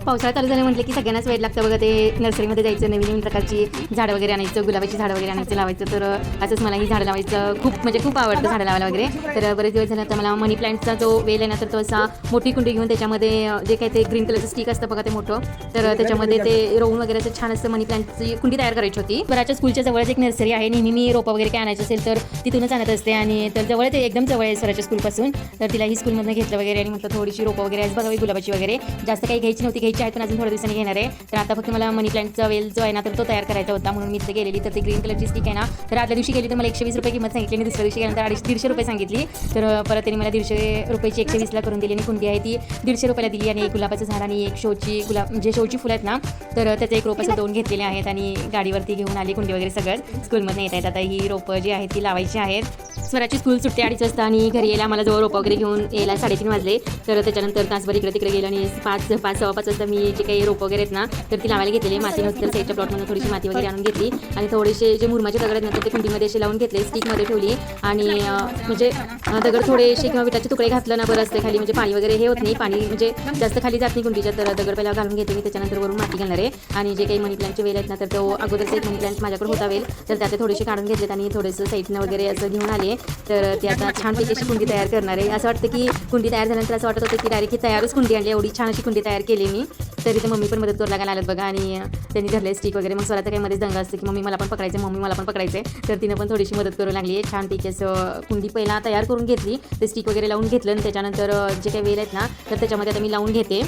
पावसाळा चालू झालं म्हटलं की सगळ्यांनाच वेळ लागतं बघा, ते नर्सरीमध्ये जायचं, नवीन नवीन प्रकारची झाडं वगैरे आणायचं, गुलाबाची झाडं वगैरे आणायचं, लावायचं. तर असंच मला ही झाडं लावायचं खूप आवडतं, झाडं लावायला वगैरे. तर बरेच दिवस झालं तर मला मनी प्लांटचा जो वेल आहे ना, तर तो असा मोठी कुंडी घेऊन त्याच्यामध्ये जे काही ते ग्रीन कलरचं स्टिक असतं बघा ते मोठं, तर त्याच्यामध्ये ते रोवून वगैरे असं छान असं मनी प्लांटची कुंडी तयार करायची होती. बऱ्याच स्कूलच्या जवळच एक नर्सरी आहे, नेहमी मी रोपं वगैरे काय आणायचं असेल तर तिथूनच आणत असते. आणि तर जवळ ते एकदम जवळ आहे स्वराच्या स्कूलपासून. तर तिला ही स्कूलमधून घेतलं वगैरे आणि म्हटलं थोडीशी रोपं वगैरे आज बघावी गुलाबाची वगैरे. जास्त काही घ्यायची नव्हती, घ्यायची आहेत पण अजून थोड्या दिवसांनी घेणार आहे. तर आता फक्त मला मनी प्लांटचा वेल जो आहे ना, तर तो तयार करायचा होता म्हणून मी तिथे गेलेली. तर ती ग्रीन कलरची स्टिक आहे ना, तर आदल्या दिवशी गेली तर मला 120 रुपये किंमत सांगितली आणि दुसऱ्या दिवशी गेल्यानंतर 150 रुपये सांगितली. तर परत त्यांनी मला 150 रुपयाची 120ला करून दिली आणि कुंडी आहे ती 150 रुपयाला दिली. आणि एक गुलाबाचं झाड आणि एक शोची म्हणजे शोची फुलं आहेत ना, तर त्याचे एक रोपं असं 2 घेतलेले आहेत आणि गाडीवरती घेऊन आली कुंडी वगैरे सगळं स्कूलमध्ये येत आहेत. आता ही रोपं जी आहेत ती लावायची आहेत. स्वराची स्कूल सुट्टी 2:30 वाजता आणि घरी यायला मला जवळ रोपं वगैरे घेऊन यायला 3:30 वाजले. तर त्याच्यानंतर तासभर इकडे तिकडे गेलं आणि 5:15 वाजता मी जे काही रोपं वगैरे आहेत ना, तर ती लावायला घेतलेली. माती नसतं तर साईडच्या प्लॉटमधून थोडीशी माती वगैरे आणून घेतली आणि थोडेसे जे मुरमाचे दगड आहेत ना, तर ते कुंडीमध्ये असे लावून घेतले, स्टिकमध्ये ठेवली. आणि म्हणजे दगड थोडेसे किंवा विटाचे तुकडे घातलं ना बरं असते खाली, म्हणजे पाणी वगैरे हे होत नाही, पाणी म्हणजे जास्त खाली जात नाही कुंडीच्या. तर दगड पहिला घालून घेते मी, त्याच्यानंतर वरून माती घालणार आहे. आणि जे काही मनी प्लांटचे वेल आहेत ना, तर तो अगोदरचे एक मनी प्लांट माझ्याकडे होता वेल, तर त्याचे थोडेसे काढून घेतलेत आणि थोडंसं साईडनं वगैरे असं घेऊन आले. तर ते आता छानपैकी अशी कुंडी तयार करणार आहे. असं वाटतं की कुंडी तयार झाल्यानंतर असं वाटत होतं की डायरेक्ट ही तयारच कुंडी आणली, एवढी छान अशी कुंडी तयार केली मी. तरी ते मम्मी पण मदत करू लागायला आल्यात बघा आणि त्यांनी धरले स्टिक वगैरे. मग स्वराचं काही मध्येच दंगा असते की मम्मी मला पण पकडायचं, मम्मी मला पण पकडायचं. तर तिनं पण थोडीशी मदत करू लागली आहे. छानपैकी असं कुंडी पहिला तयार करून घेतली, ते स्टिक वगैरे लावून घेतलं आणि त्याच्यानंतर जे काही वेल आहेत ना, तर त्याच्यामध्ये आता मी लावून घेते.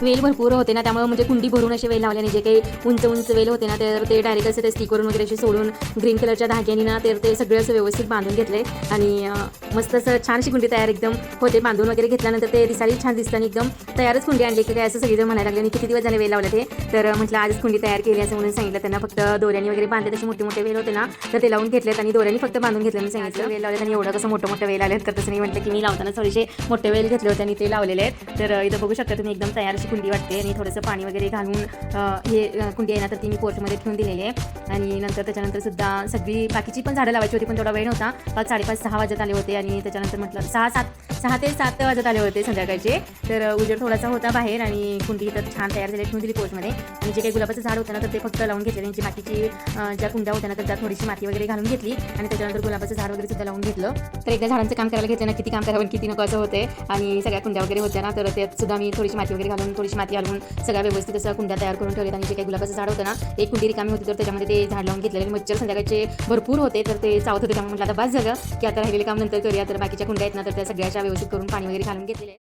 वेल भरपूर होते ना, त्यामुळे म्हणजे कुंडी भरून असे वेल लावले आणि जे काही उंच वेल होते ना, तर ते डायरेक्ट असे ते स्टिकवरून वगैरे असे सोडून ग्रीन कलरच्या धाग्याने ना, तर ते सगळे असं व्यवस्थित बांधून घेतले आणि मस्त असं छानशी कुंडी तयार एकदम होते. बांधून वगैरे घेतल्यानंतर ते दिसायला छान दिसतं आणि एकदम तयारच कुंडी आणली की काय असं सगळेजण म्हणायला लागले. आणि किती दिवस झाले वेल लावले ते, तर म्हटलं आजच कुंडी तयार केली असं म्हणून सांगितलं त्यांना. फक्त दोऱ्याने वगैरे बांधले, तसे मोठे वेल होते ना, तर ते लावून घेतलेत आणि दोऱ्याने फक्त बांधून घेतलं मी सांगितलं. वेल लावलेत आणि एवढं कसं मोठे वेल आले, तर तसं नाही म्हटलं की मी लावताना थोडेसे मोठे वेल घेतले होते आणि ते लावलेले आहेत. तर इथं बघू शकता तुम्ही एकदम तयार अशी कुंडी वाटते. आणि थोडंसं पाणी वगैरे घालून हे कुंडी आहे ना, तर ती मी पोर्चमध्ये ठेवून दिलेली आहे. आणि नंतर त्याच्यानंतर सुद्धा सगळी बाकीची पण झाडं लावायची होती, पण थोडा वेळ नव्हता. 5, 5:30, 6 वाजत आले होते आणि त्याच्यानंतर म्हटलं 6 ते 7 वाजत आले होते संध्याकाळचे. तर उजेड थोडासा होता बाहेर आणि कुंडी तर छान तयार झाली, ठेवून दिली पोर्चमध्ये. आणि जे काही गुलाबाचं झाड होतं ना, तर ते फक्त लावून घेतले. त्यांची बाकीची ज्या कुंड्या होत्या ना, तर त्यात थोडीशी माती वगैरे घालून घेतली आणि त्याच्यानंतर गुलाबाचं झाड वगैरे सुद्धा लावून घेतलं. तर एकदा झाडांचं काम करायला घेतलं ना, किती काम करावं किती नको असं होते. आणि सगळ्या कुंड्या वगैरे होत्या ना, तर त्यात सुद्धा मी थोडीशी माती वगैरे घालून सगळ्या व्यवस्थित असं कुंड्या तयार करून ठेवलेत. आणि जे काही गुलाबाचं झाड होतं ना, एक कुंडी रिकामी होती, तर त्याच्यामध्ये ते झाड लावून घेतलेले. मच्छर संध्याकाळचे भरपूर होते, तर ते चावत होते. त्यामुळे म्हटलं आता बस झालं की आता राहिलेले काम नंतर करूया. तर बाकीच्या कुंड्या आहेत ना, तर त्या सगळ्याच्या व्यवस्थित करून पाणी वगैरे घालून घेतलेले.